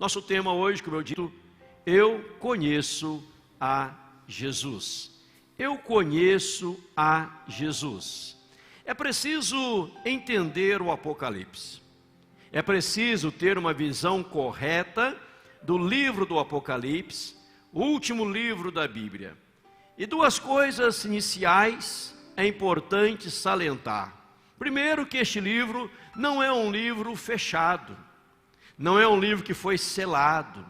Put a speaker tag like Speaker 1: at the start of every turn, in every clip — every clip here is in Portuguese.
Speaker 1: Nosso tema hoje, como eu disse, eu conheço a Jesus. Eu conheço a Jesus. É preciso entender o Apocalipse. É preciso ter uma visão correta do livro do Apocalipse, o último livro da Bíblia. E duas coisas iniciais é importante salientar. Primeiro, que este livro não é um livro fechado, não é um livro que foi selado,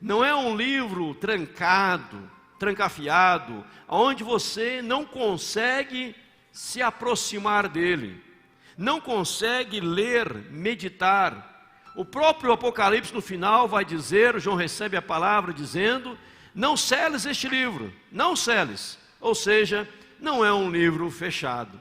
Speaker 1: não é um livro trancado, trancafiado, onde você não consegue se aproximar dele, não consegue ler, meditar. O próprio Apocalipse no final vai dizer, João recebe a palavra dizendo: não seles este livro, não seles. Ou seja, não é um livro fechado.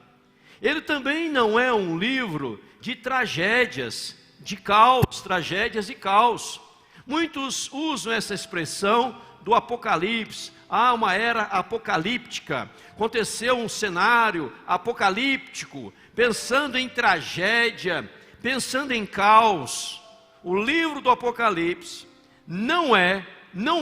Speaker 1: Ele também não é um livro de tragédias, de caos, tragédias e caos. Muitos usam essa expressão do Apocalipse. Uma era apocalíptica. Aconteceu um cenário apocalíptico, pensando em tragédia, pensando em caos. O livro do Apocalipse não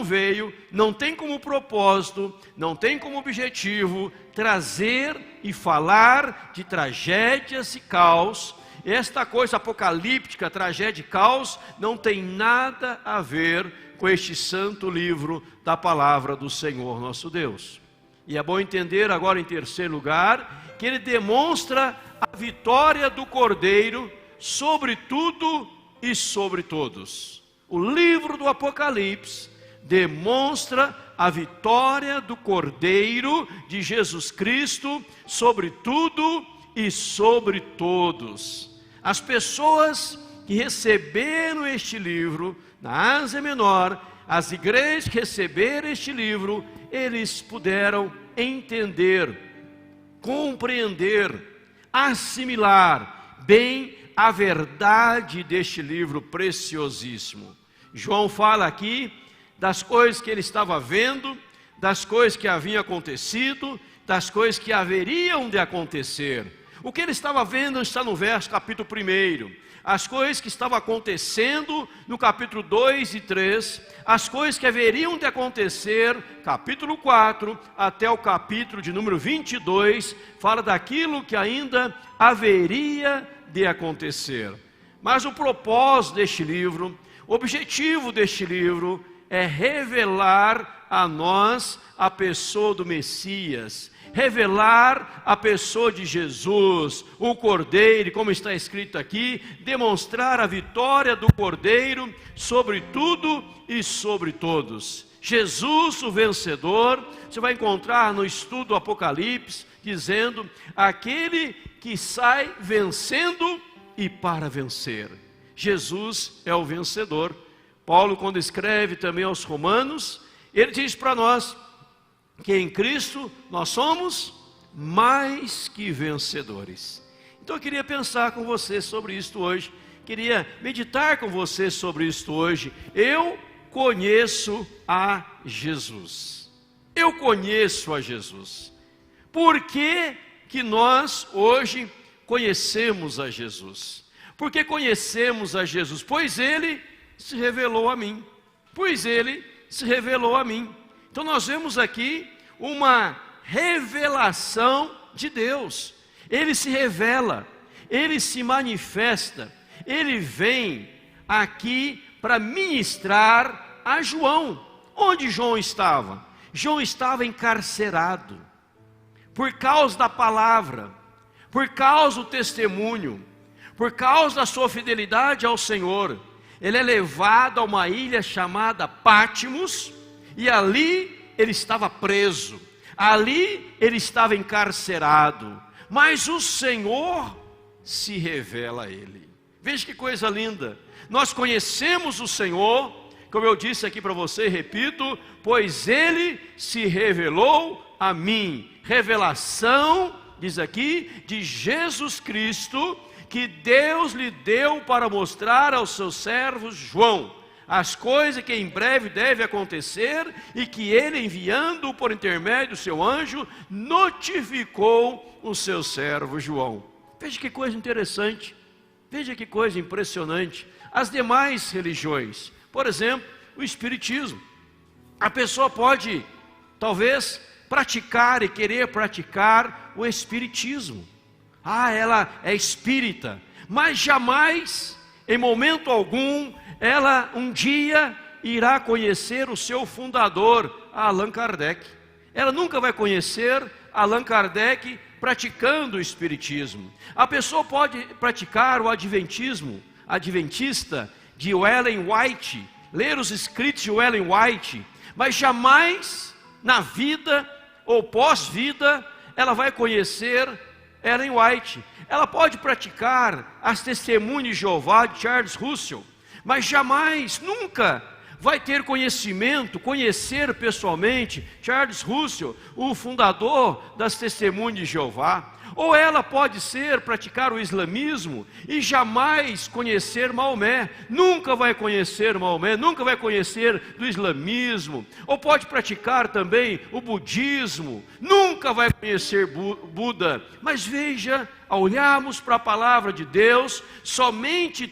Speaker 1: veio, não tem como propósito, não tem como objetivo trazer e falar de tragédias e caos. Esta coisa apocalíptica, tragédia e caos, não tem nada a ver com este santo livro da palavra do Senhor nosso Deus. E é bom entender agora, em terceiro lugar, que ele demonstra a vitória do Cordeiro sobre tudo e sobre todos. O livro do Apocalipse demonstra a vitória do Cordeiro de Jesus Cristo sobre tudo e sobre todos. As pessoas que receberam este livro na Ásia Menor, as igrejas que receberam este livro, eles puderam entender, compreender, assimilar bem a verdade deste livro preciosíssimo. João fala aqui das coisas que ele estava vendo, das coisas que haviam acontecido, das coisas que haveriam de acontecer. O que ele estava vendo está no verso capítulo 1. As coisas que estavam acontecendo no capítulo 2 e 3, as coisas que haveriam de acontecer, capítulo 4 até o capítulo de número 22, fala daquilo que ainda haveria de acontecer. Mas o propósito deste livro, o objetivo deste livro é revelar a nós a pessoa do Messias, revelar a pessoa de Jesus, o Cordeiro, como está escrito aqui, demonstrar a vitória do Cordeiro sobre tudo e sobre todos. Jesus, o vencedor, você vai encontrar no estudo do Apocalipse, dizendo, aquele que sai vencendo e para vencer. Jesus é o vencedor. Paulo, quando escreve também aos Romanos, ele diz para nós que em Cristo nós somos mais que vencedores. Então eu queria pensar com você sobre isto hoje, queria meditar com você sobre isto hoje. Eu conheço a Jesus. Eu conheço a Jesus. Por que que nós hoje conhecemos a Jesus? Porque conhecemos a Jesus? Pois ele se revelou a mim. Pois ele se revelou a mim. Então nós vemos aqui uma revelação de Deus. Ele se revela, ele se manifesta, ele vem aqui para ministrar a João. Onde João estava? João estava encarcerado por causa da palavra, por causa do testemunho, por causa da sua fidelidade ao Senhor. Ele é levado a uma ilha chamada Pátimos, e ali ele estava preso, ali ele estava encarcerado, mas o Senhor se revela a ele. Veja que coisa linda, nós conhecemos o Senhor, como eu disse aqui para você, repito, pois ele se revelou a mim. Revelação, diz aqui, de Jesus Cristo, que Deus lhe deu para mostrar aos seus servos João as coisas que em breve devem acontecer, e que ele, enviando por intermédio do seu anjo, notificou o seu servo João. Veja que coisa interessante, veja que coisa impressionante. As demais religiões, Por exemplo, o espiritismo. A pessoa pode, talvez, praticar e querer praticar o espiritismo. Ela é espírita, mas jamais, em momento algum, ela um dia irá conhecer o seu fundador, Allan Kardec. Ela nunca vai conhecer Allan Kardec praticando o espiritismo. A pessoa pode praticar o adventista de Ellen White, ler os escritos de Ellen White, mas jamais na vida ou pós-vida ela vai conhecer Ellen White. Ela pode praticar as testemunhas de Jeová de Charles Russell, mas jamais, nunca vai ter conhecer pessoalmente Charles Russell, o fundador das testemunhas de Jeová. Ou ela pode praticar o islamismo e jamais conhecer Maomé, nunca vai conhecer Maomé, nunca vai conhecer do islamismo. Ou pode praticar também o budismo, nunca vai conhecer Buda. Mas veja, ao olharmos para a palavra de Deus,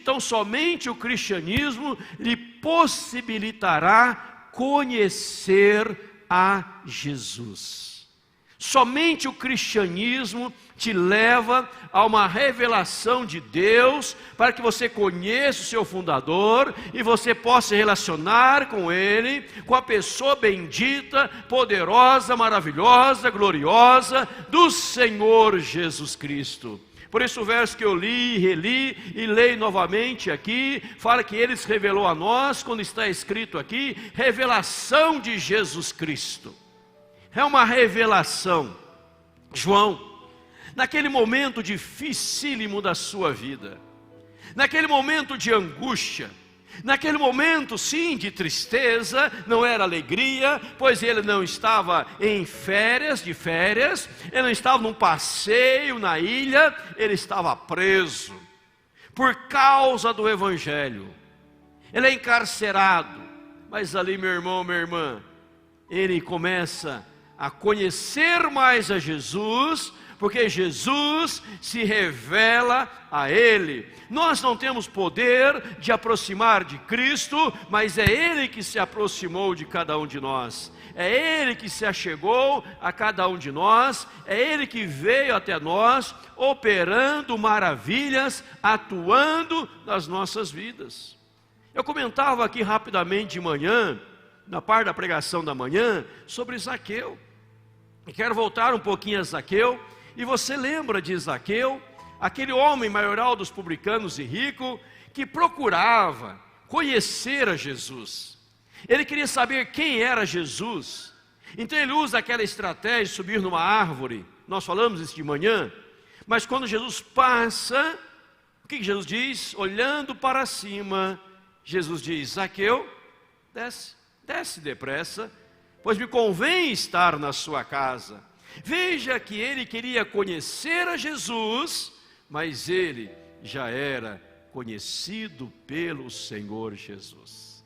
Speaker 1: tão somente o cristianismo lhe possibilitará conhecer a Jesus. Somente o cristianismo te leva a uma revelação de Deus, para que você conheça o seu fundador e você possa se relacionar com ele, com a pessoa bendita, poderosa, maravilhosa, gloriosa do Senhor Jesus Cristo. Por isso o verso que eu li, reli e leio novamente aqui, fala que ele se revelou a nós, quando está escrito aqui, revelação de Jesus Cristo. É uma revelação. João, naquele momento dificílimo da sua vida, naquele momento de angústia, naquele momento sim de tristeza, não era alegria, pois ele não estava em férias, ele não estava num passeio na ilha, ele estava preso, por causa do Evangelho. Ele é encarcerado, mas ali, meu irmão, minha irmã, ele começa a conhecer mais a Jesus, porque Jesus se revela a ele. Nós não temos poder de aproximar de Cristo, mas é Ele que se aproximou de cada um de nós. É Ele que se achegou a cada um de nós, é Ele que veio até nós, operando maravilhas, atuando nas nossas vidas. Eu comentava aqui rapidamente de manhã, na parte da pregação da manhã, sobre Zaqueu. E quero voltar um pouquinho a Zaqueu. E você lembra de Zaqueu, aquele homem maioral dos publicanos e rico, que procurava conhecer a Jesus. Ele queria saber quem era Jesus. Então ele usa aquela estratégia de subir numa árvore. Nós falamos isso de manhã. Mas quando Jesus passa, o que Jesus diz? Olhando para cima, Jesus diz: Zaqueu, desce depressa, pois me convém estar na sua casa. Veja que ele queria conhecer a Jesus, mas ele já era conhecido pelo Senhor Jesus.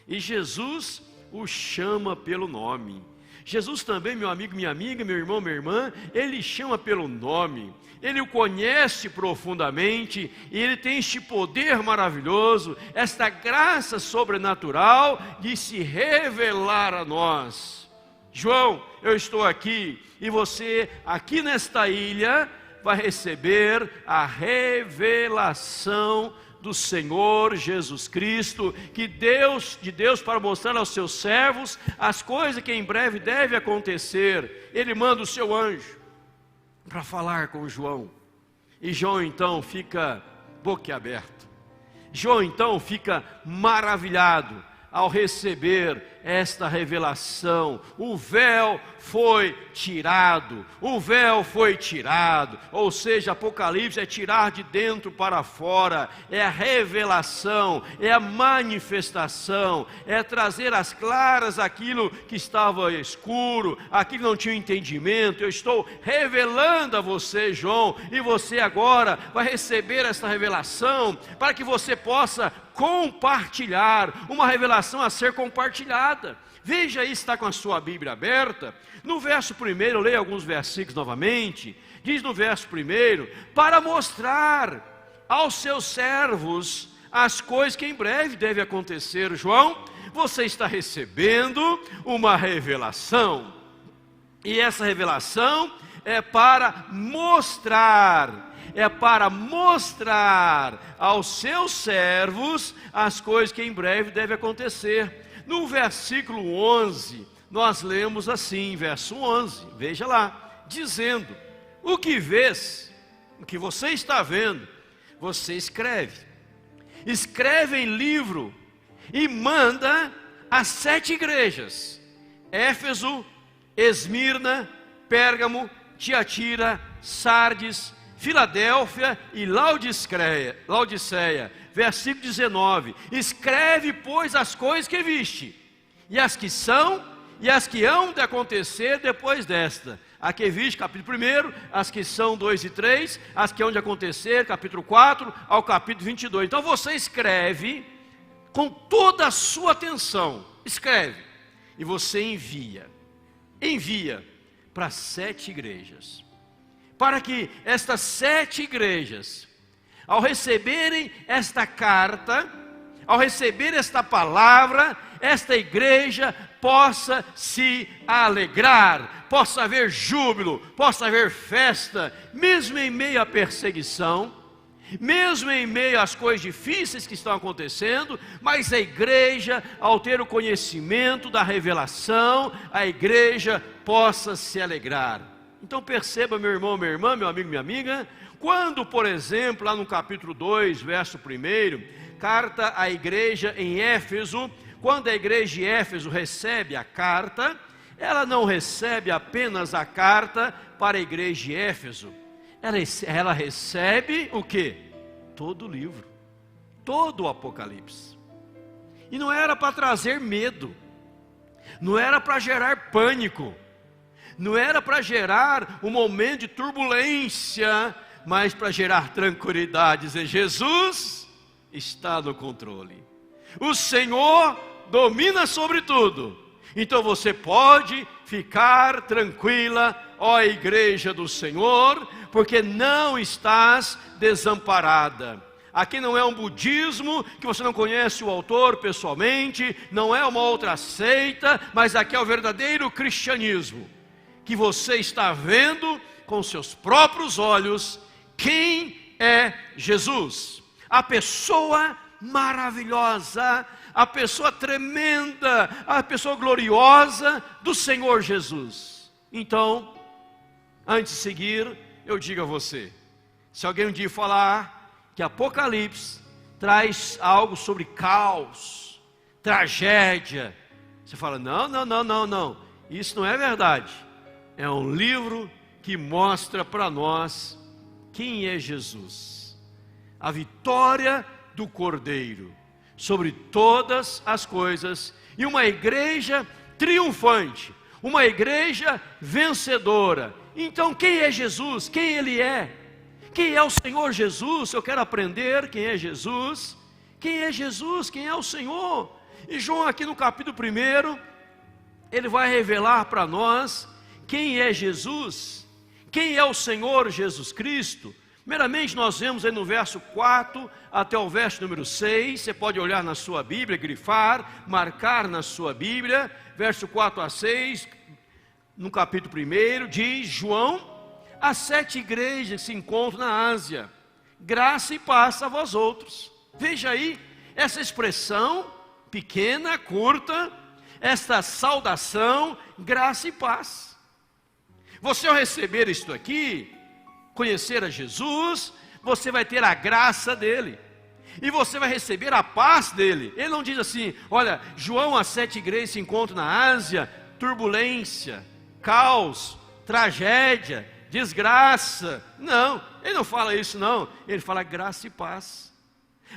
Speaker 1: E Jesus o chama pelo nome. Jesus também, meu amigo, minha amiga, meu irmão, minha irmã, ele chama pelo nome. Ele o conhece profundamente e ele tem este poder maravilhoso, esta graça sobrenatural de se revelar a nós. João, eu estou aqui e você aqui nesta ilha vai receber a revelação do Senhor Jesus Cristo, de Deus para mostrar aos seus servos as coisas que em breve devem acontecer. Ele manda o seu anjo para falar com João, e João então fica boquiaberto. João então fica maravilhado ao receber esta revelação. O véu foi tirado, ou seja, Apocalipse é tirar de dentro para fora, é a revelação, é a manifestação, é trazer às claras aquilo que estava escuro, aquilo que não tinha entendimento. Eu estou revelando a você, João, e você agora vai receber esta revelação, para que você possa compartilhar, uma revelação a ser compartilhada. Veja aí, está com a sua Bíblia aberta, no verso 1, eu leio alguns versículos novamente, diz no verso 1, para mostrar aos seus servos as coisas que em breve devem acontecer. João, você está recebendo uma revelação. E essa revelação é para mostrar aos seus servos as coisas que em breve devem acontecer. No versículo 11, nós lemos assim, verso 11, veja lá, dizendo: o que vês, o que você está vendo, você escreve em livro e manda às 7 igrejas: Éfeso, Esmirna, Pérgamo, Tiatira, Sardes, Filadélfia e Laodiceia. Versículo 19: escreve, pois, as coisas que viste, e as que são, e as que hão de acontecer depois desta. A que viste, capítulo 1, as que são 2 e 3, as que hão de acontecer, capítulo 4 ao capítulo 22. Então você escreve com toda a sua atenção, escreve, e você envia para 7 igrejas, para que estas 7 igrejas, ao receberem esta carta, ao receber esta palavra, esta igreja possa se alegrar, possa haver júbilo, possa haver festa, mesmo em meio à perseguição, mesmo em meio às coisas difíceis que estão acontecendo, mas a igreja, ao ter o conhecimento da revelação, a igreja possa se alegrar. Então perceba, meu irmão, minha irmã, meu amigo, minha amiga, quando, por exemplo, lá no capítulo 2, verso 1, carta à igreja em Éfeso, quando a igreja de Éfeso recebe a carta, ela não recebe apenas a carta para a igreja de Éfeso, ela recebe o quê? Todo o livro, todo o Apocalipse. E não era para trazer medo, não era para gerar pânico, não era para gerar um momento de turbulência, mas para gerar tranquilidade, dizer: Jesus está no controle, o Senhor domina sobre tudo. Então você pode ficar tranquila, ó igreja do Senhor, porque não estás desamparada. Aqui não é um budismo que você não conhece o autor pessoalmente, não é uma outra seita, mas aqui é o verdadeiro cristianismo, que você está vendo com seus próprios olhos quem é Jesus, a pessoa maravilhosa, a pessoa tremenda, a pessoa gloriosa do Senhor Jesus. Então, antes de seguir, eu digo a você, se alguém um dia falar que Apocalipse traz algo sobre caos, tragédia, você fala: não, isso não é verdade. É um livro que mostra para nós quem é Jesus, a vitória do Cordeiro sobre todas as coisas, e uma igreja triunfante, uma igreja vencedora. Então quem é Jesus? Quem Ele é? Quem é o Senhor Jesus? Eu quero aprender quem é Jesus. Quem é Jesus? Quem é o Senhor? E João aqui no capítulo 1, ele vai revelar para nós quem é Jesus, quem é o Senhor Jesus Cristo. Primeiramente nós vemos aí no verso 4 até o verso número 6, você pode olhar na sua Bíblia, grifar, marcar na sua Bíblia, verso 4 a 6, no capítulo 1, diz João, as 7 igrejas que se encontram na Ásia: graça e paz a vós outros. Veja aí, essa expressão pequena, curta, esta saudação, graça e paz. Você ao receber isto aqui, conhecer a Jesus, você vai ter a graça dele, e você vai receber a paz dele. Ele não diz assim: olha, João, as 7 igrejas se encontram na Ásia, turbulência, caos, tragédia, desgraça. Não, ele não fala isso não, ele fala graça e paz.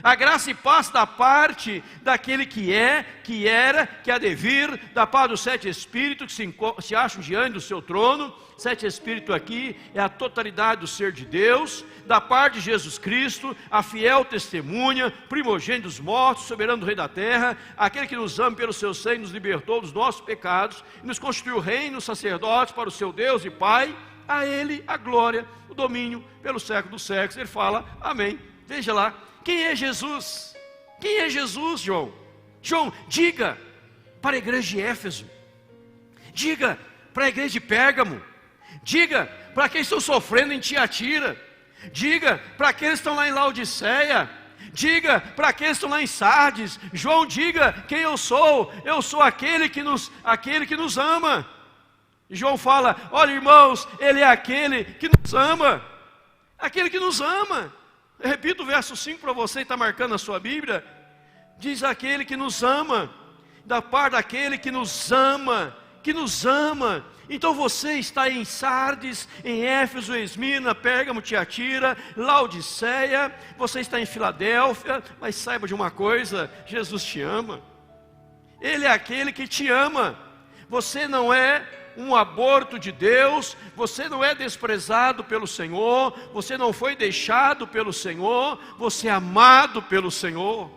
Speaker 1: A graça e paz da parte daquele que é, que era, que há de vir, da parte dos 7 espíritos que se acham diante do seu trono. 7 espíritos aqui é a totalidade do ser de Deus, da parte de Jesus Cristo, a fiel testemunha, primogênito dos mortos, soberano do rei da terra, aquele que nos ama pelo seu sangue, nos libertou dos nossos pecados, e nos constituiu reino, sacerdotes para o seu Deus e Pai. A Ele a glória, o domínio pelo século dos séculos. Ele fala amém. Veja lá, quem é Jesus? Quem é Jesus, João? João, diga para a igreja de Éfeso, diga para a igreja de Pérgamo, diga para quem estão sofrendo em Tiatira, diga para aqueles que estão lá em Laodiceia, diga para aqueles que estão lá em Sardes. João, diga quem eu sou aquele que nos ama. E João fala, olha irmãos, Ele é aquele que nos ama, aquele que nos ama. Eu repito o verso 5 para você, está marcando a sua Bíblia, diz aquele que nos ama, da parte daquele que nos ama, Então você está em Sardes, em Éfeso, Esmirna, Pérgamo, Tiatira, Laodiceia, você está em Filadélfia, mas saiba de uma coisa, Jesus te ama, Ele é aquele que te ama. Você não é um aborto de Deus, você não é desprezado pelo Senhor, você não foi deixado pelo Senhor, você é amado pelo Senhor.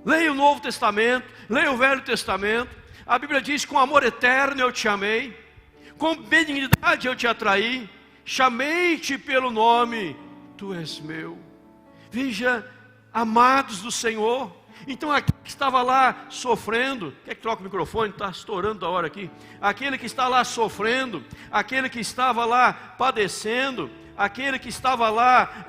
Speaker 1: Leia o Novo Testamento, leia o Velho Testamento, a Bíblia diz, com amor eterno eu te amei, com benignidade eu te atraí, chamei-te pelo nome, tu és meu. Veja, amados do Senhor. Então aquele que estava lá sofrendo, quer que troque o microfone? Está estourando a hora aqui. Aquele que está lá sofrendo, aquele que estava lá padecendo, aquele que estava lá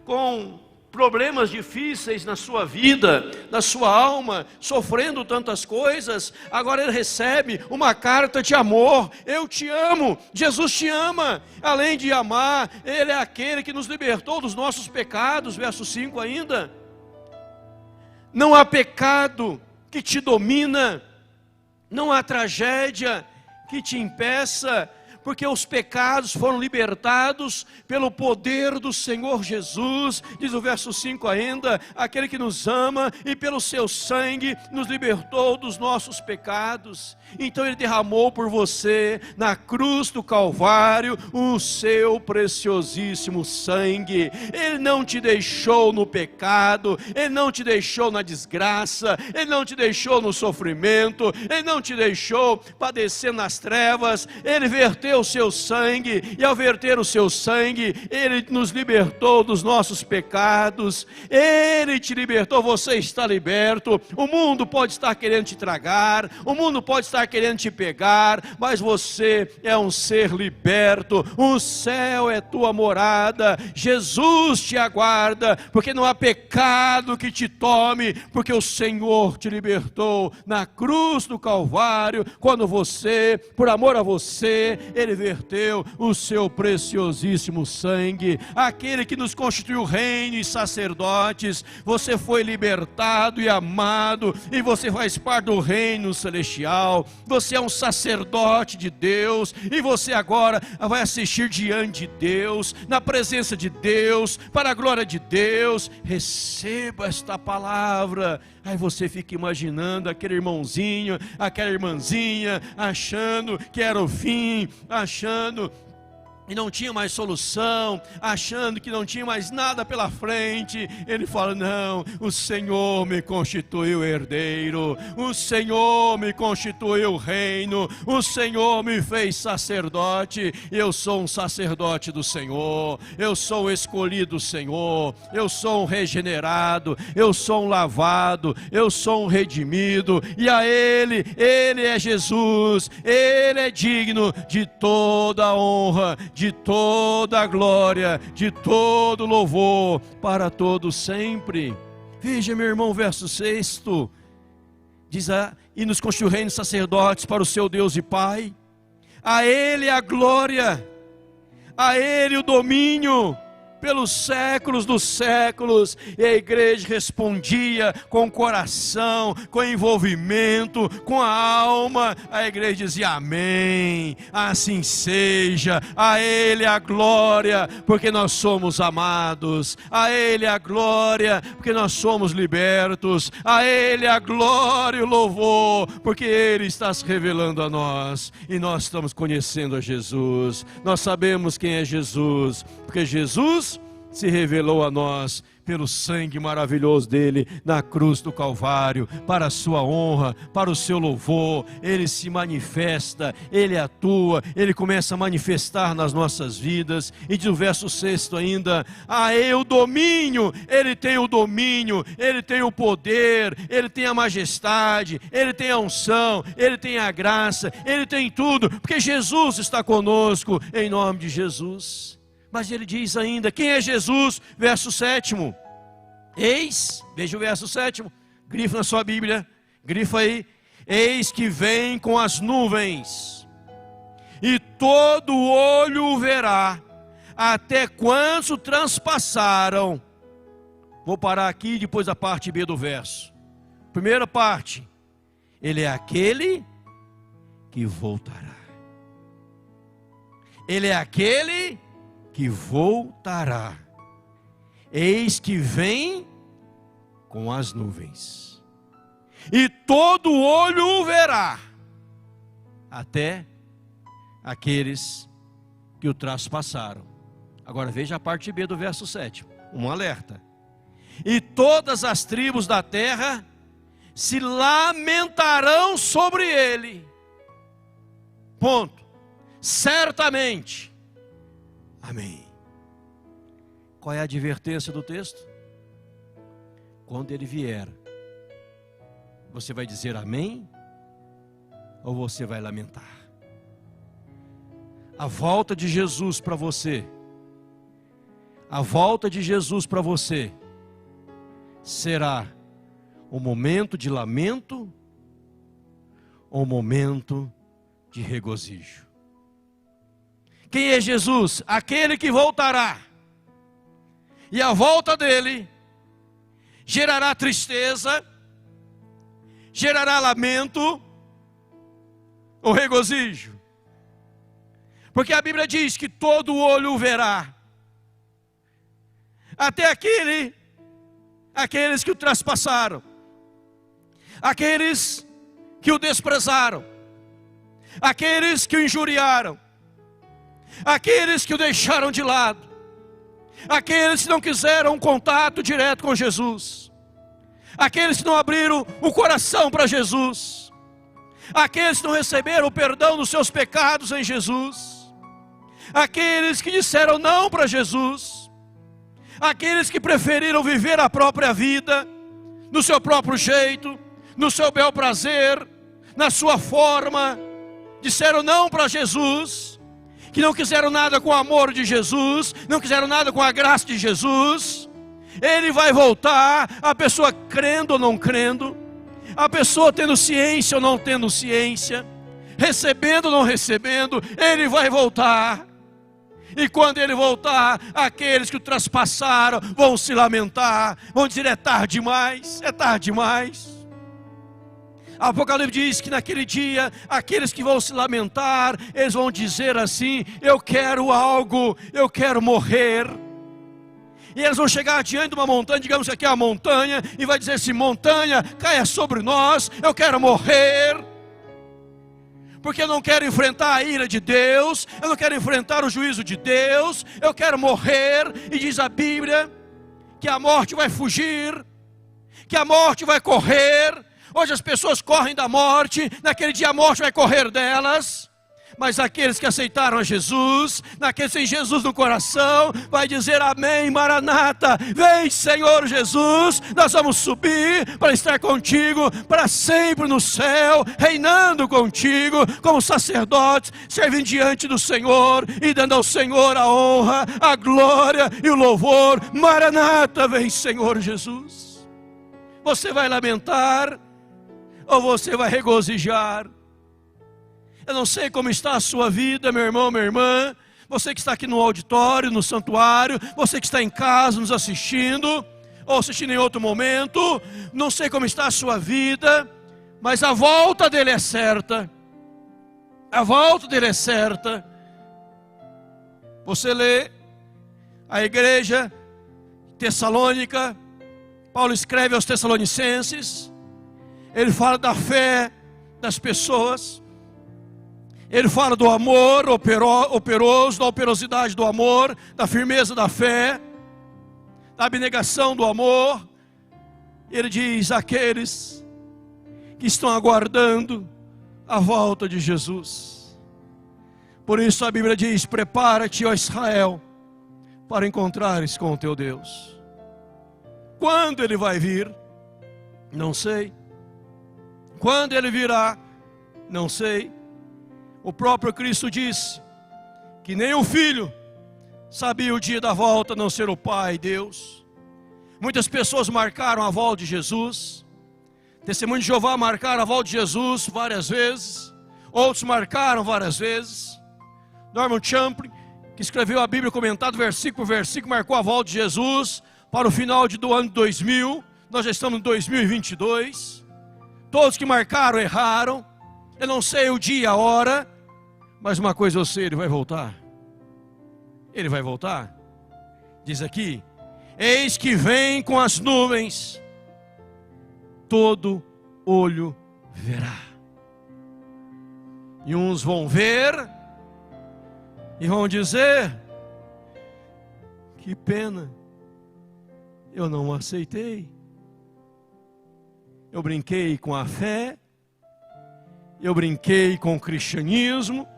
Speaker 1: com problemas difíceis na sua vida, na sua alma, sofrendo tantas coisas, agora ele recebe uma carta de amor. Eu te amo, Jesus te ama. Além de amar, Ele é aquele que nos libertou dos nossos pecados. Verso 5 ainda. Não há pecado que te domina, não há tragédia que te impeça, porque os pecados foram libertados pelo poder do Senhor Jesus. Diz o verso 5 ainda, aquele que nos ama e pelo seu sangue nos libertou dos nossos pecados. Então Ele derramou por você na cruz do Calvário o seu preciosíssimo sangue. Ele não te deixou no pecado, Ele não te deixou na desgraça, Ele não te deixou no sofrimento, Ele não te deixou padecer nas trevas. Ele verteu o seu sangue, e ao verter o seu sangue, Ele nos libertou dos nossos pecados. Ele te libertou, você está liberto. O mundo pode estar querendo te tragar, o mundo pode estar querendo te pegar, mas você é um ser liberto. O céu é tua morada, Jesus te aguarda, porque não há pecado que te tome, porque o Senhor te libertou na cruz do Calvário, quando você, por amor a você, Ele verteu o seu preciosíssimo sangue, aquele que nos constituiu reino e sacerdotes. Você foi libertado e amado, e você faz parte do reino celestial. Você é um sacerdote de Deus, e você agora vai assistir diante de Deus, na presença de Deus, para a glória de Deus. Receba esta palavra. Aí você fica imaginando aquele irmãozinho, aquela irmãzinha, achando que era o fim, achando e não tinha mais solução, achando que não tinha mais nada pela frente. Ele fala, não, o Senhor me constituiu herdeiro, o Senhor me constituiu reino, o Senhor me fez sacerdote. Eu sou um sacerdote do Senhor, eu sou escolhido do Senhor, eu sou um regenerado, eu sou um lavado, eu sou um redimido, e a Ele é Jesus, Ele é digno de toda a honra, de toda a glória, de todo louvor, para todos sempre. Veja, meu irmão, verso 6, diz, e nos constituiu reino de sacerdotes para o seu Deus e Pai. A Ele a glória, a Ele o domínio, pelos séculos dos séculos. E a igreja respondia com o coração, com envolvimento, com a alma. A igreja dizia, amém, assim seja. A Ele a glória, porque nós somos amados. A Ele a glória, porque nós somos libertos. A Ele a glória e o louvor, porque Ele está se revelando a nós, e nós estamos conhecendo a Jesus. Nós sabemos quem é Jesus, porque Jesus se revelou a nós pelo sangue maravilhoso dele na cruz do Calvário, para a sua honra, para o seu louvor. Ele se manifesta, ele atua, ele começa a manifestar nas nossas vidas. E diz o verso 6 ainda: o domínio, ele tem o domínio, ele tem o poder, ele tem a majestade, ele tem a unção, ele tem a graça, ele tem tudo, porque Jesus está conosco, em nome de Jesus. Mas ele diz ainda, quem é Jesus? Verso 7. Eis, veja o verso 7, grifa na sua Bíblia, grifa aí. Eis que vem com as nuvens, e todo olho o verá, até quantos o transpassaram. Vou parar aqui depois da parte B do verso. Primeira parte, ele é aquele que voltará. Ele é aquele que voltará. Eis que vem com as nuvens, e todo olho o verá, até aqueles que o traspassaram. Agora veja a parte B do verso 7, um alerta. E todas as tribos da terra se lamentarão sobre ele. Ponto. Certamente. Amém. Qual é a advertência do texto? Quando ele vier, você vai dizer amém? Ou você vai lamentar? A volta de Jesus para você, a volta de Jesus para você, será um momento de lamento ou um momento de regozijo? Quem é Jesus? Aquele que voltará. E a volta dele gerará tristeza, gerará lamento ou regozijo. Porque a Bíblia diz que todo olho o verá, até aqueles que o traspassaram, aqueles que o desprezaram, aqueles que o injuriaram, aqueles que o deixaram de lado, aqueles que não quiseram um contato direto com Jesus, aqueles que não abriram o coração para Jesus, aqueles que não receberam o perdão dos seus pecados em Jesus, aqueles que disseram não para Jesus, aqueles que preferiram viver a própria vida, no seu próprio jeito, no seu bel prazer, na sua forma, disseram não para Jesus, que não quiseram nada com o amor de Jesus, não quiseram nada com a graça de Jesus. Ele vai voltar, a pessoa crendo ou não crendo, a pessoa tendo ciência ou não tendo ciência, recebendo ou não recebendo, ele vai voltar. E quando ele voltar, aqueles que o traspassaram vão se lamentar, vão dizer: é tarde demais, é tarde demais. Apocalipse diz que naquele dia, aqueles que vão se lamentar, eles vão dizer assim: eu quero algo, eu quero morrer. E eles vão chegar diante de uma montanha, digamos que aqui é a montanha, e vai dizer assim: montanha, caia sobre nós, eu quero morrer. Porque eu não quero enfrentar a ira de Deus, eu não quero enfrentar o juízo de Deus, eu quero morrer. E diz a Bíblia que a morte vai fugir, que a morte vai correr. Hoje as pessoas correm da morte, naquele dia a morte vai correr delas. Mas aqueles que aceitaram a Jesus, naqueles que têm Jesus no coração, vai dizer: amém, Maranata, vem Senhor Jesus, nós vamos subir para estar contigo para sempre no céu, reinando contigo como sacerdotes, servindo diante do Senhor e dando ao Senhor a honra, a glória e o louvor. Maranata, vem Senhor Jesus. Você vai lamentar ou você vai regozijar? Eu não sei como está a sua vida, meu irmão, minha irmã, você que está aqui no auditório, no santuário, você que está em casa nos assistindo, ou assistindo em outro momento, não sei como está a sua vida, mas a volta dele é certa, a volta dele é certa. Você lê a igreja tessalônica, Paulo escreve aos Tessalonicenses, ele fala da fé das pessoas, ele fala do amor operoso, da operosidade do amor, da firmeza da fé,
Speaker 2: da abnegação do amor. Ele diz: aqueles que estão aguardando a volta de Jesus. Por isso a Bíblia diz: prepara-te, ó Israel, para encontrares com o teu Deus. Quando ele vai vir? Não sei. Quando ele virá? Não sei. O próprio Cristo disse que nem o Filho sabia o dia da volta, a não ser o Pai, Deus. Muitas pessoas marcaram a volta de Jesus. Testemunhos de Jeová marcaram a volta de Jesus várias vezes. Outros marcaram várias vezes. Norman Champlin, que escreveu a Bíblia comentado versículo por versículo, marcou a volta de Jesus para o final do ano 2000. Nós já estamos em 2022. Todos que marcaram erraram. Eu não sei o dia, a hora, mas uma coisa eu sei: ele vai voltar. Ele vai voltar. Diz aqui: eis que vem com as nuvens, todo olho verá. E uns vão ver e vão dizer: que pena, eu não aceitei. Eu brinquei com a fé, eu brinquei com o cristianismo,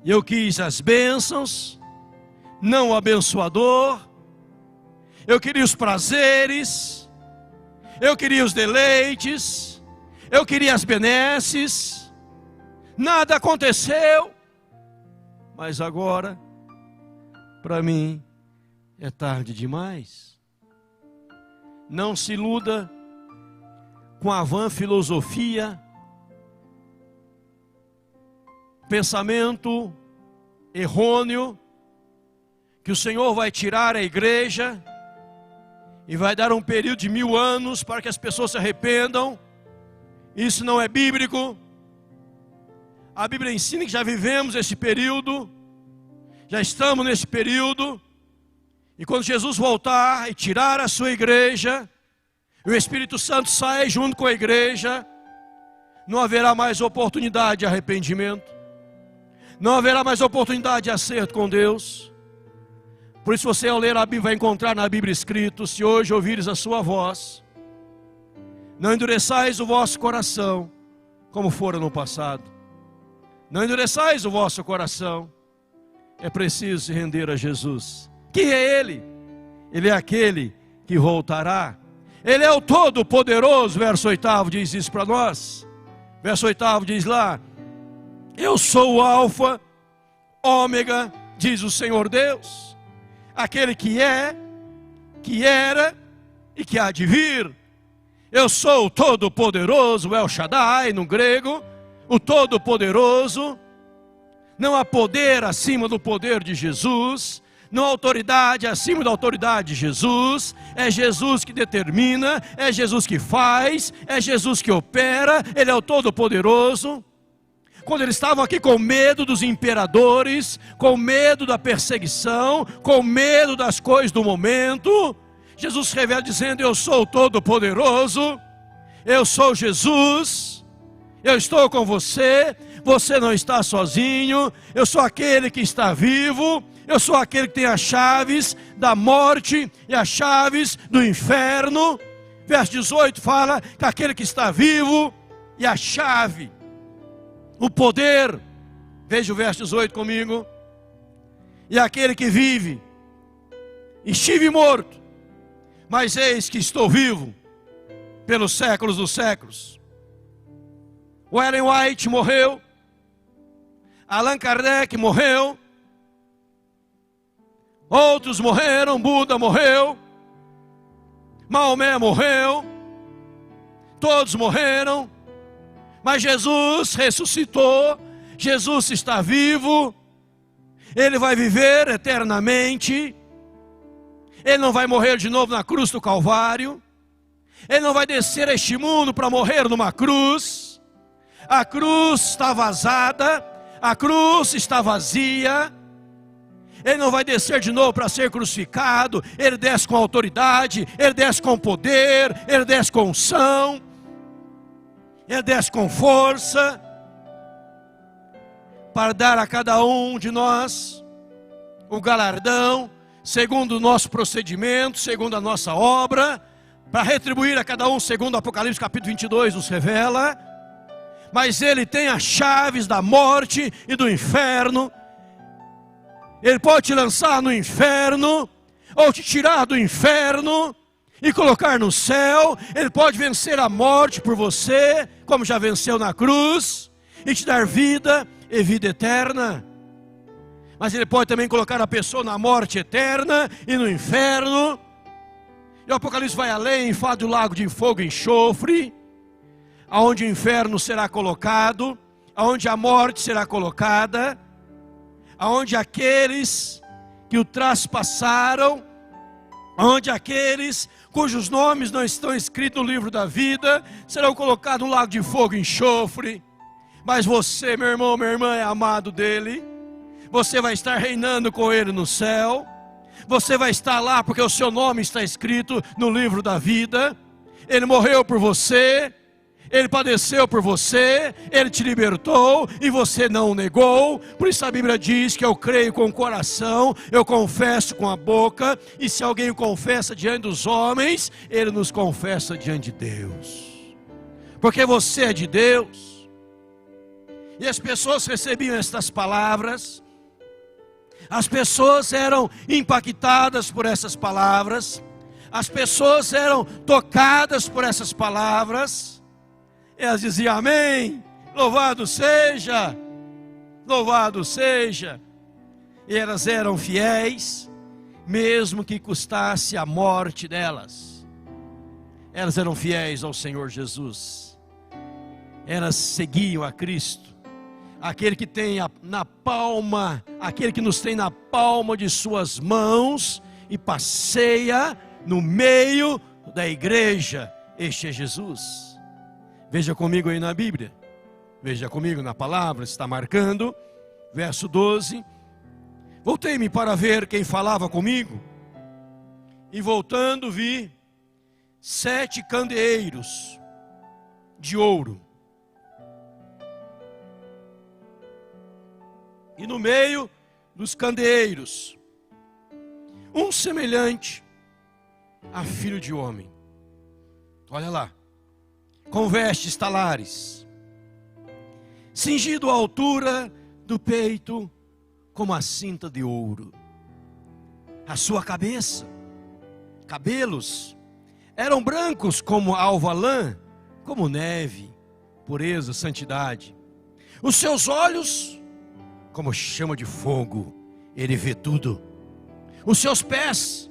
Speaker 2: eu quis as bênçãos, não o abençoador. Eu queria os prazeres, eu queria os deleites, eu queria as benesses. Nada aconteceu, mas agora, para mim, é tarde demais. Não se iluda com a vã filosofia, pensamento errôneo, que o Senhor vai tirar a igreja e vai dar um período de 1000 anos para que as pessoas se arrependam. Isso não é bíblico. A Bíblia ensina que já vivemos esse período, já estamos nesse período, e quando Jesus voltar e tirar a sua igreja, e o Espírito Santo sai junto com a igreja, não haverá mais oportunidade de arrependimento, não haverá mais oportunidade de acerto com Deus. Por isso você, ao ler a Bíblia, vai encontrar na Bíblia escrito: se hoje ouvires a sua voz, não endureçais o vosso coração, como fora no passado. Não endureçais o vosso coração. É preciso se render a Jesus. Quem é Ele? Ele é aquele que voltará. Ele é o Todo-Poderoso. Verso 8 diz isso para nós. Verso 8 diz lá: eu sou o Alfa, Ômega, diz o Senhor Deus, aquele que é, que era e que há de vir. Eu sou o Todo-Poderoso, El Shaddai no grego, o Todo-Poderoso. Não há poder acima do poder de Jesus, não há autoridade acima da autoridade de Jesus. É Jesus que determina, é Jesus que faz, é Jesus que opera. Ele é o Todo-Poderoso. Quando eles estavam aqui com medo dos imperadores, com medo da perseguição, com medo das coisas do momento, Jesus se revela dizendo: eu sou o Todo-Poderoso, eu sou Jesus, eu estou com você, você não está sozinho, eu sou aquele que está vivo, eu sou aquele que tem as chaves da morte e as chaves do inferno. Verso 18 fala que aquele que está vivo e a chave, o poder, veja o verso 18 comigo, e aquele que vive, estive morto, mas eis que estou vivo, pelos séculos dos séculos. O Ellen White morreu, Allan Kardec morreu, outros morreram, Buda morreu, Maomé morreu, todos morreram, mas Jesus ressuscitou, Jesus está vivo, Ele vai viver eternamente, Ele não vai morrer de novo na cruz do Calvário, Ele não vai descer a este mundo para morrer numa cruz. A cruz está vazada, a cruz está vazia. Ele não vai descer de novo para ser crucificado. Ele desce com autoridade, Ele desce com poder, Ele desce com unção, Ele desce com força, para dar a cada um de nós o galardão segundo o nosso procedimento, segundo a nossa obra, para retribuir a cada um segundo o Apocalipse capítulo 22 nos revela. Mas Ele tem as chaves da morte e do inferno. Ele pode te lançar no inferno, ou te tirar do inferno e colocar no céu. Ele pode vencer a morte por você, como já venceu na cruz, e te dar vida e vida eterna. Mas Ele pode também colocar a pessoa na morte eterna e no inferno. E o Apocalipse vai além, fala do lago de fogo e enxofre, aonde o inferno será colocado, aonde a morte será colocada, aonde aqueles que o traspassaram, aonde aqueles cujos nomes não estão escritos no livro da vida, serão colocados no lago de fogo e enxofre. Mas você, meu irmão, minha irmã, é amado dele. Você vai estar reinando com ele no céu. Você vai estar lá porque o seu nome está escrito no livro da vida. Ele morreu por você, Ele padeceu por você, Ele te libertou e você não o negou. Por isso a Bíblia diz que eu creio com o coração, eu confesso com a boca, e se alguém o confessa diante dos homens, ele nos confessa diante de Deus, porque você é de Deus. E as pessoas recebiam estas palavras, as pessoas eram impactadas por essas palavras, as pessoas eram tocadas por essas palavras. Elas diziam amém, louvado seja, louvado seja. E elas eram fiéis, mesmo que custasse a morte delas. Elas eram fiéis ao Senhor Jesus. Elas seguiam a Cristo, aquele que tem na palma, aquele que nos tem na palma de suas mãos e passeia no meio da igreja. Este é Jesus. Veja comigo aí na Bíblia, veja comigo na palavra, está marcando, verso 12. Voltei-me para ver quem falava comigo, e voltando vi 7 candeeiros de ouro, e no meio dos candeeiros, um semelhante a filho de homem. Olha lá, com vestes talares, cingido à altura do peito como a cinta de ouro. A sua cabeça, cabelos, eram brancos como alva lã, como neve, pureza, santidade. Os seus olhos, como chama de fogo, ele vê tudo. Os seus pés,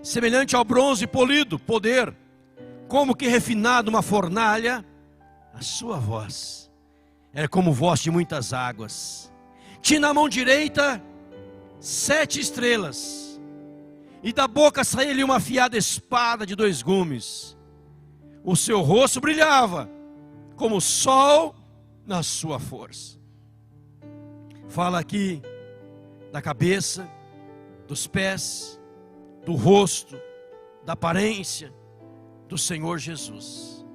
Speaker 2: semelhante ao bronze polido, poder, como que refinado uma fornalha. A sua voz era como voz de muitas águas. Tinha na mão direita 7 estrelas, e da boca saía-lhe uma afiada espada de 2 gumes. O seu rosto brilhava como o sol na sua força. Fala aqui da cabeça, dos pés, do rosto, da aparência do Senhor Jesus.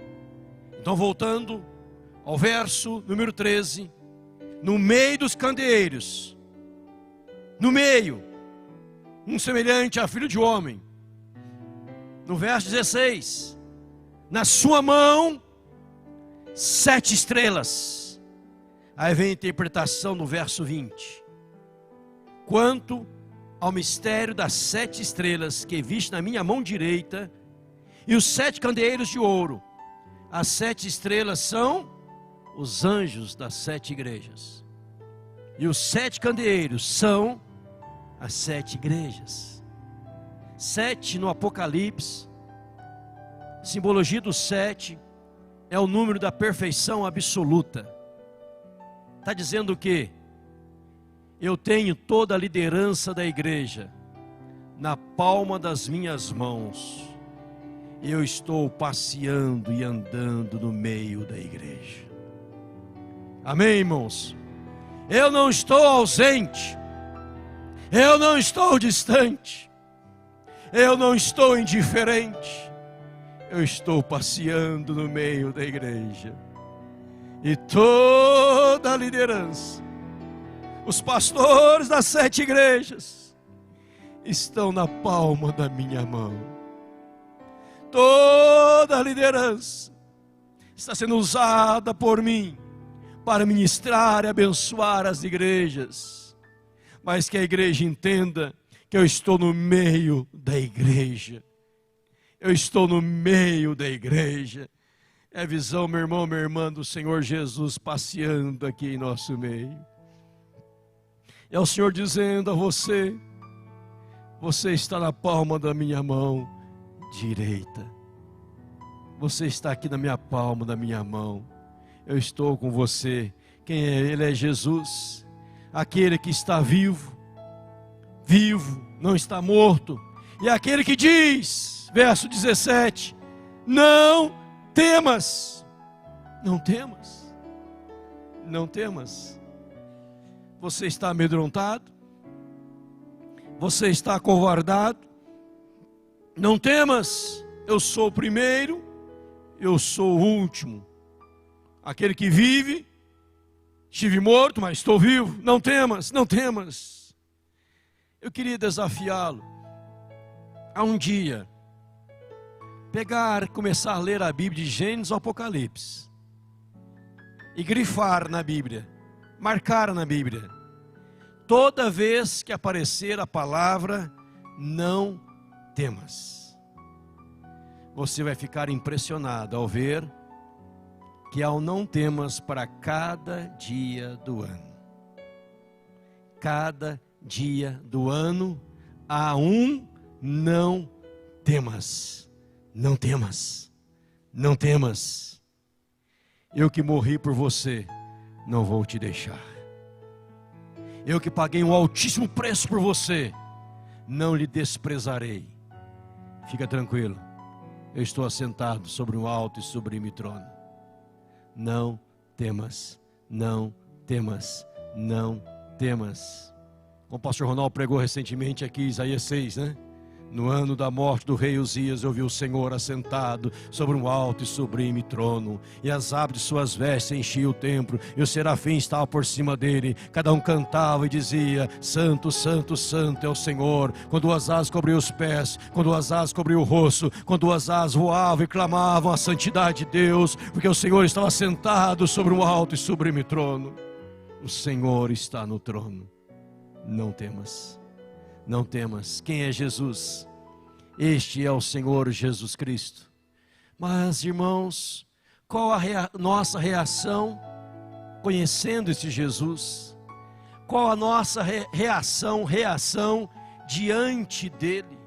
Speaker 2: Então, voltando ao verso número 13, no meio dos candeeiros, no meio, um semelhante a filho de homem. No verso 16, na sua mão 7 estrelas. Aí vem a interpretação no verso 20. Quanto ao mistério das 7 estrelas que viste na minha mão direita, e os 7 candeeiros de ouro, as 7 estrelas são os anjos das 7 igrejas, e os 7 candeeiros são as 7 igrejas. 7 no Apocalipse, simbologia do 7 é o número da perfeição absoluta. Está dizendo que eu tenho toda a liderança da igreja na palma das minhas mãos. Eu estou passeando e andando no meio da igreja. Amém, irmãos? Eu não estou ausente, eu não estou distante, eu não estou indiferente, eu estou passeando no meio da igreja. E toda a liderança, os pastores das 7 igrejas, estão na palma da minha mão. Toda a liderança está sendo usada por mim para ministrar e abençoar as igrejas, mas que a igreja entenda que eu estou no meio da igreja. Eu estou no meio da igreja. É a visão, meu irmão, minha irmã, do Senhor Jesus passeando aqui em nosso meio. É o Senhor dizendo a você: você está na palma da minha mão direita. Você está aqui na minha palma da minha mão. Eu estou com você. Quem é? Ele é Jesus, aquele que está vivo, não está morto. E aquele que diz, verso 17: não temas, não temas, não temas. Você está amedrontado? Você está acovardado? Não temas, eu sou o primeiro, eu sou o último. Aquele que vive, estive morto, mas estou vivo. Não temas, não temas. Eu queria desafiá-lo a um dia começar a ler a Bíblia de Gênesis ao Apocalipse e grifar na Bíblia, marcar na Bíblia, toda vez que aparecer a palavra não temas. Você vai ficar impressionado ao ver que há um não temas para cada dia do ano. Cada dia do ano há um não temas. Não temas. Não temas. Eu que morri por você, não vou te deixar. Eu que paguei um altíssimo preço por você, não lhe desprezarei. Fica tranquilo, eu estou assentado sobre um alto e sublime trono. Não temas, não temas, não temas. Como o pastor Ronaldo pregou recentemente aqui, Isaías 6, né? No ano da morte do rei Uzias, eu vi o Senhor assentado sobre um alto e sublime trono, e as abas de suas vestes enchiam o templo, e o serafim estava por cima dele. Cada um cantava e dizia: Santo, Santo, Santo é o Senhor. Com duas asas cobriu os pés, com duas asas cobriu o rosto, com duas asas voavam e clamavam a santidade de Deus, porque o Senhor estava sentado sobre um alto e sublime trono. O Senhor está no trono. Não temas. Não temas. Quem é Jesus? Este é o Senhor Jesus Cristo. Mas, irmãos, qual a nossa reação conhecendo esse Jesus? Qual a nossa reação diante dele?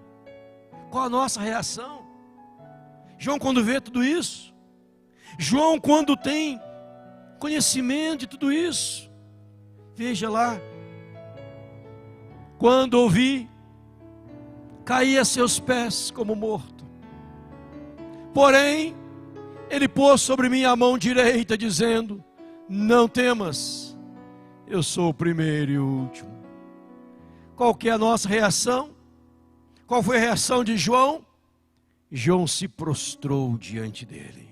Speaker 2: Qual a nossa reação? João, quando vê tudo isso, João, quando tem conhecimento de tudo isso, veja lá: quando ouvi, caí a seus pés como morto. Porém, ele pôs sobre mim a mão direita, dizendo: não temas, eu sou o primeiro e o último. Qual que é a nossa reação? Qual foi a reação de João? João se prostrou diante dele.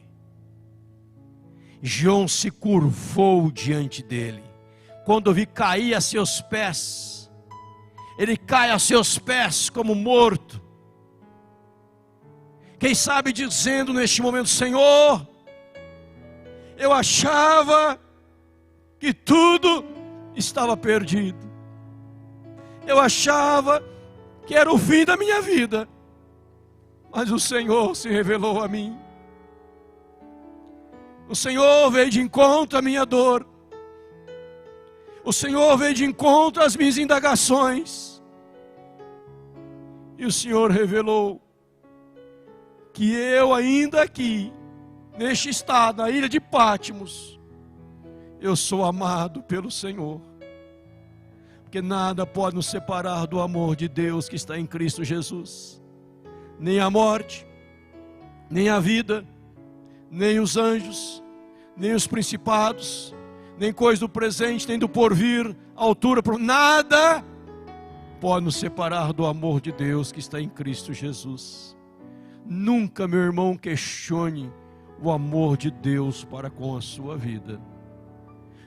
Speaker 2: João se curvou diante dele. Quando ouvi, caí a seus pés. Ele cai a seus pés como morto. Quem sabe dizendo neste momento: Senhor, eu achava que tudo estava perdido. Eu achava que era o fim da minha vida. Mas o Senhor se revelou a mim. O Senhor veio de encontro à minha dor. O Senhor veio de encontro às minhas indagações. E o Senhor revelou que eu ainda aqui, neste estado, na ilha de Patmos, eu sou amado pelo Senhor. Porque nada pode nos separar do amor de Deus que está em Cristo Jesus. Nem a morte, nem a vida, nem os anjos, nem os principados, nem coisa do presente, nem do porvir, altura, nada pode nos separar do amor de Deus que está em Cristo Jesus. Nunca, meu irmão, questione o amor de Deus para com a sua vida.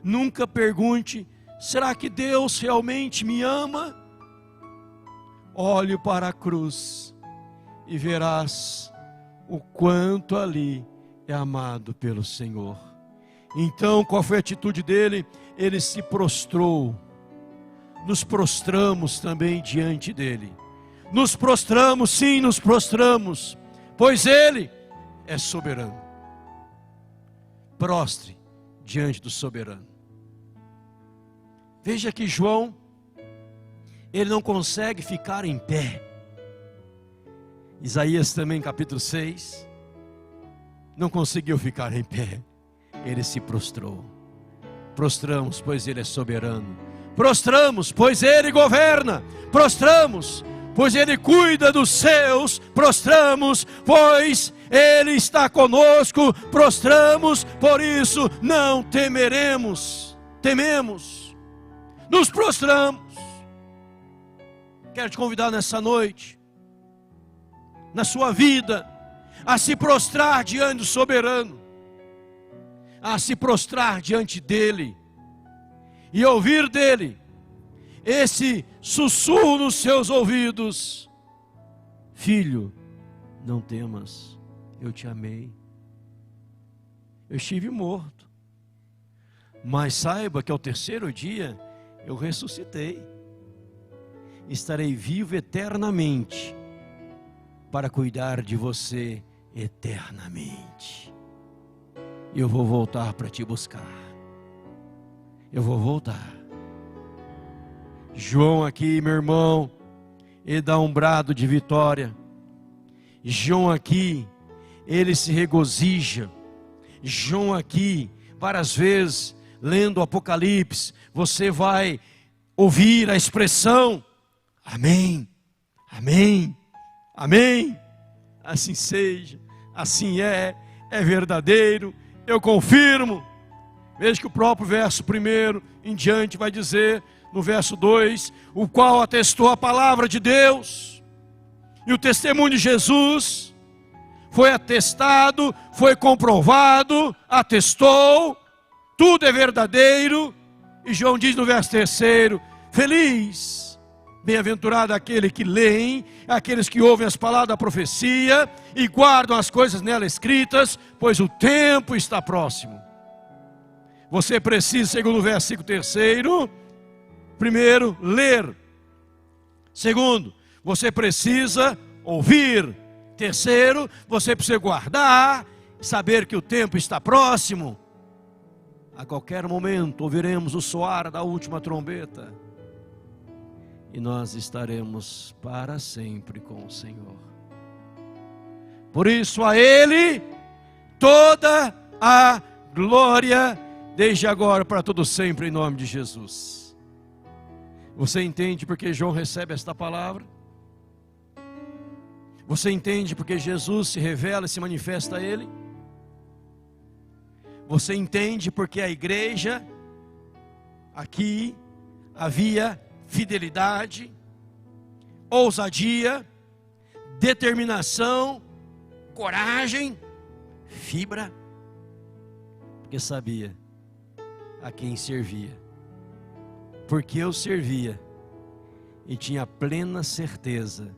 Speaker 2: Nunca pergunte: será que Deus realmente me ama? olhe para a cruz e verás o quanto ali é amado pelo Senhor. Então, qual foi a atitude dele? Ele se prostrou. Nos prostramos também diante dele. Nos prostramos, sim, nos prostramos, pois ele é soberano. Prostre diante do soberano. Veja que João, ele não consegue ficar em pé. Isaías também, capítulo 6, não conseguiu ficar em pé. Ele se prostrou. Prostramos, pois ele é soberano. Prostramos, pois ele governa. Prostramos, pois ele cuida dos seus. Prostramos, pois ele está conosco. Prostramos, por isso não temeremos. Tememos. Nos prostramos. Quero te convidar nessa noite, na sua vida, a se prostrar diante do soberano, a se prostrar diante dele e ouvir dele esse sussurro nos seus ouvidos: filho, não temas, eu te amei. Eu estive morto, mas saiba que ao terceiro dia eu ressuscitei. Estarei vivo eternamente para cuidar de você eternamente. Eu vou voltar para te buscar. Eu vou voltar. João aqui, meu irmão, ele dá um brado de vitória. João aqui, ele se regozija. João aqui, várias vezes, lendo o Apocalipse, você vai ouvir a expressão: amém, amém, amém. Assim seja, assim é verdadeiro, eu confirmo. Veja que o próprio verso 1 em diante vai dizer, no verso 2, o qual atestou a palavra de Deus, e o testemunho de Jesus foi atestado, foi comprovado, atestou, tudo é verdadeiro. E João diz no verso 3, feliz, bem-aventurado aquele que leem, aqueles que ouvem as palavras da profecia e guardam as coisas nela escritas, pois o tempo está próximo. Você precisa, segundo o versículo 3, primeiro, ler. Segundo, você precisa ouvir. Terceiro, você precisa guardar, saber que o tempo está próximo. A qualquer momento ouviremos o soar da última trombeta e nós estaremos para sempre com o Senhor. Por isso a Ele toda a glória, desde agora para todo sempre, em nome de Jesus. Você entende porque João recebe esta palavra? Você entende porque Jesus se revela e se manifesta a ele? Você entende porque a igreja, aqui, havia fidelidade, ousadia, determinação, coragem, fibra, porque sabia a quem servia, porque eu servia e tinha plena certeza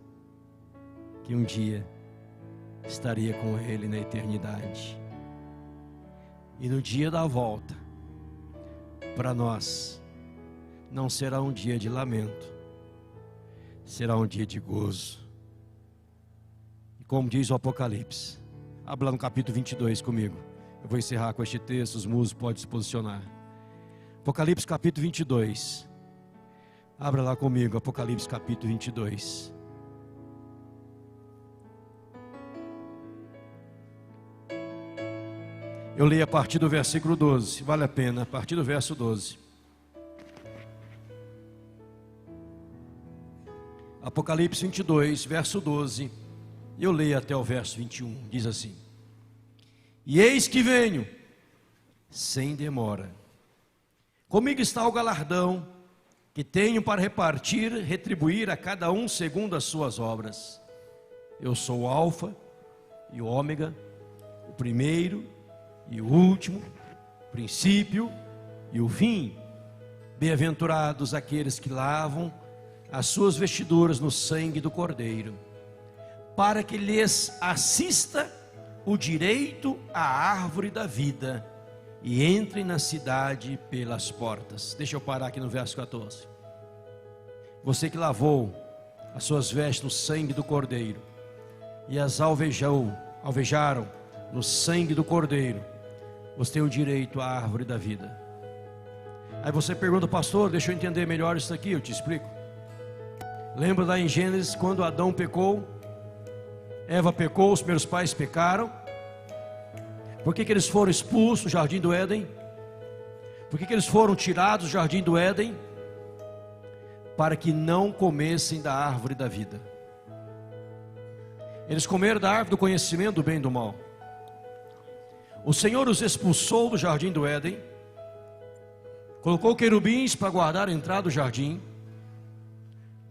Speaker 2: que um dia estaria com Ele na eternidade. E no dia da volta, para nós, não será um dia de lamento, será um dia de gozo. E como diz o Apocalipse, abra lá no capítulo 22 comigo. Eu vou encerrar com este texto, os músicos podem se posicionar. Apocalipse capítulo 22. Abra lá comigo, Apocalipse capítulo 22. Eu leio a partir do versículo 12, vale a pena, a partir do verso 12. Apocalipse 22, verso 12, eu leio até o verso 21, diz assim: E eis que venho, sem demora, comigo está o galardão, que tenho para repartir, retribuir a cada um segundo as suas obras. Eu sou o Alfa e o Ômega, o primeiro e o último, o princípio e o fim. Bem-aventurados aqueles que lavam as suas vestiduras no sangue do Cordeiro, para que lhes assista o direito à árvore da vida e entrem na cidade pelas portas. Deixa eu parar aqui no verso 14. Você que lavou as suas vestes no sangue do Cordeiro e as alvejaram no sangue do Cordeiro, você tem o direito à árvore da vida. Aí você pergunta, pastor, deixa eu entender melhor isso aqui, eu te explico. Lembra lá em Gênesis, quando Adão pecou, Eva pecou, os meus pais pecaram. Por que eles foram expulsos do jardim do Éden? Por que eles foram tirados do jardim do Éden? Para que não comessem da árvore da vida. Eles comeram da árvore do conhecimento do bem e do mal. O Senhor os expulsou do jardim do Éden, colocou querubins para guardar a entrada do jardim,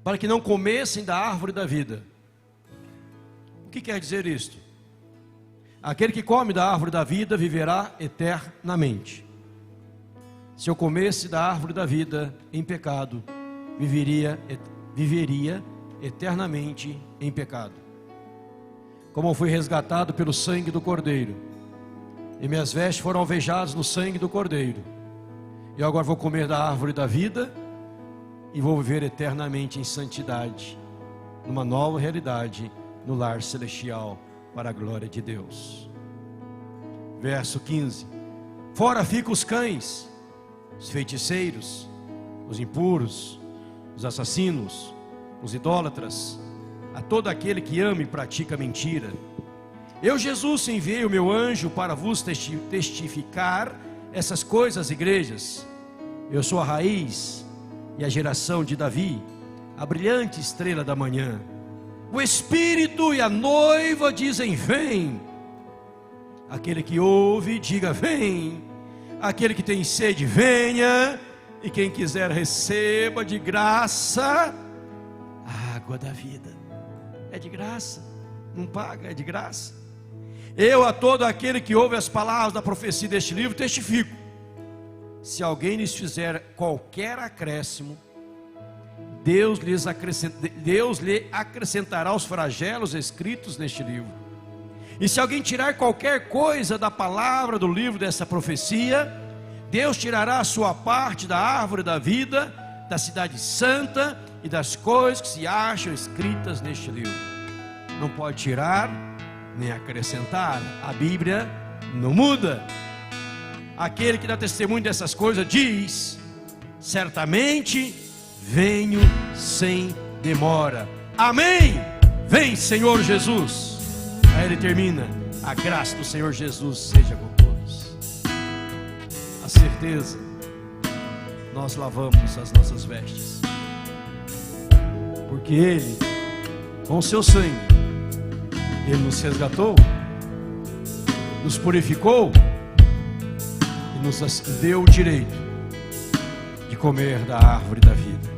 Speaker 2: para que não comessem da árvore da vida. O que quer dizer isto? Aquele que come da árvore da vida viverá eternamente. Se eu comesse da árvore da vida em pecado, viveria eternamente em pecado. Como eu fui resgatado pelo sangue do Cordeiro, e minhas vestes foram alvejadas no sangue do Cordeiro, eu agora vou comer da árvore da vida e vou viver eternamente em santidade, numa nova realidade, no lar celestial, para a glória de Deus. Verso 15: fora ficam os cães, os feiticeiros, os impuros, os assassinos, os idólatras, a todo aquele que ama e pratica mentira. Eu, Jesus, enviei o meu anjo para vos testificar essas coisas às igrejas. Eu sou a raiz e a geração de Davi, a brilhante estrela da manhã. O Espírito e a noiva dizem: vem. Aquele que ouve, diga: vem. Aquele que tem sede, venha. E quem quiser, receba de graça a água da vida. É de graça, não paga, é de graça. Eu a todo aquele que ouve as palavras da profecia deste livro testifico: se alguém lhes fizer qualquer acréscimo, Deus lhe acrescentará os flagelos escritos neste livro. E se alguém tirar qualquer coisa da palavra do livro dessa profecia, Deus tirará a sua parte da árvore da vida, da cidade santa e das coisas que se acham escritas neste livro. Não pode tirar nem acrescentar. A Bíblia não muda. Aquele que dá testemunho dessas coisas diz: certamente venho sem demora. Amém. Vem, Senhor Jesus. Aí ele termina: a graça do Senhor Jesus seja com todos. A certeza, nós lavamos as nossas vestes, porque Ele, com o seu sangue, Ele nos resgatou, nos purificou e nos deu o direito de comer da árvore da vida.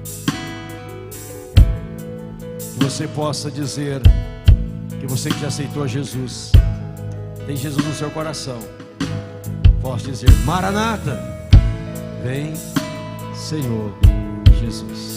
Speaker 2: Que você possa dizer, que você que já aceitou Jesus, tem Jesus no seu coração, possa dizer: Maranata, vem, Senhor Jesus.